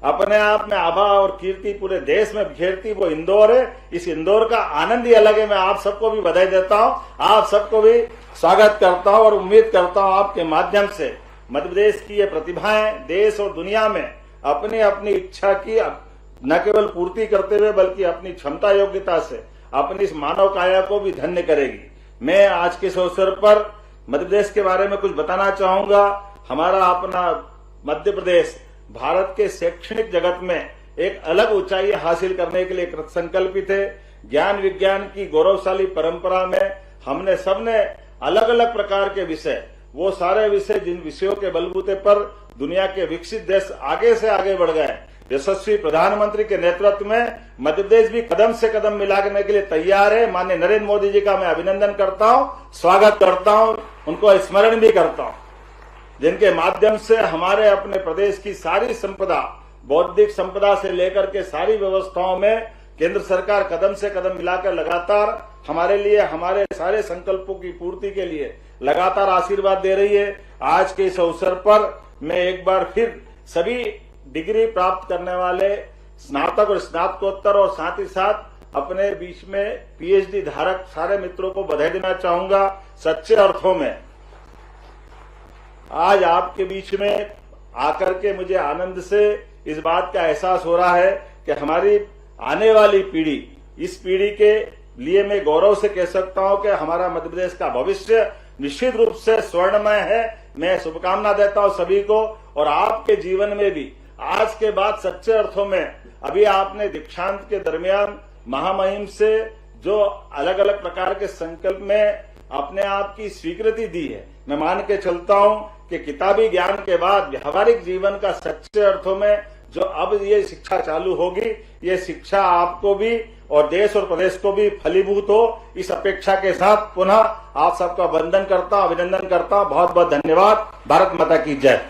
अपने आप में आभा और कीर्ति पूरे देश में बिखेरती वो इंदौर है। इस इंदौर का आनंद ही अलग है। मैं आप सबको भी बधाई देता हूं, आप सबको भी स्वागत करता हूं और उम्मीद करता हूं आपके माध्यम से मध्य प्रदेश की ये प्रतिभाएं देश और दुनिया में अपनी अपनी इच्छा की न केवल पूर्ति करते हुए बल्कि अपनी क्षमता योग्यता से अपनी इस मानव काया को भी धन्य करेगी। मैं आज के इस अवसर पर मध्य प्रदेश के बारे में कुछ बताना चाहूंगा। हमारा अपना मध्य प्रदेश भारत के शैक्षणिक जगत में एक अलग ऊंचाई हासिल करने के लिए कृतसंकल्पित है। ज्ञान विज्ञान की गौरवशाली परंपरा में हमने सबने अलग अलग प्रकार के विषय, वो सारे विषय जिन विषयों के बलबूते पर दुनिया के विकसित देश आगे से आगे बढ़ गए, यशस्वी प्रधानमंत्री के नेतृत्व में मध्य प्रदेश भी कदम से कदम मिलाने के लिए तैयार है। माननीय नरेंद्र मोदी जी का मैं अभिनंदन करता हूं, स्वागत करता हूं, उनको स्मरण भी करता हूं, जिनके माध्यम से हमारे अपने प्रदेश की सारी संपदा, बौद्धिक संपदा से लेकर के सारी व्यवस्थाओं में केंद्र सरकार कदम से कदम मिलाकर लगातार हमारे लिए, हमारे सारे संकल्पों की पूर्ति के लिए लगातार आशीर्वाद दे रही है। आज के इस अवसर पर मैं एक बार फिर सभी डिग्री प्राप्त करने वाले स्नातक और स्नातकोत्तर और साथ ही साथ अपने बीच में पीएचडी धारक सारे मित्रों को बधाई देना चाहूंगा। सच्चे अर्थों में आज आपके बीच में आकर के मुझे आनंद से इस बात का एहसास हो रहा है कि हमारी आने वाली पीढ़ी, इस पीढ़ी के लिए मैं गौरव से कह सकता हूं कि हमारा मध्य प्रदेश का भविष्य निश्चित रूप से स्वर्णमय है। मैं शुभकामना देता हूं सभी को, और आपके जीवन में भी आज के बाद सच्चे अर्थों में अभी आपने दीक्षांत के दरमियान महामहिम से जो अलग अलग प्रकार के संकल्प में अपने आप की स्वीकृति दी है, मैं मान के चलता हूं कि किताबी ज्ञान के बाद व्यवहारिक जीवन का सच्चे अर्थों में जो अब ये शिक्षा चालू होगी, ये शिक्षा आपको भी और देश और प्रदेश को भी फलीभूत हो, इस अपेक्षा के साथ पुनः आप सबका वंदन करता, अभिनंदन करता। बहुत बहुत धन्यवाद। भारत माता की जय।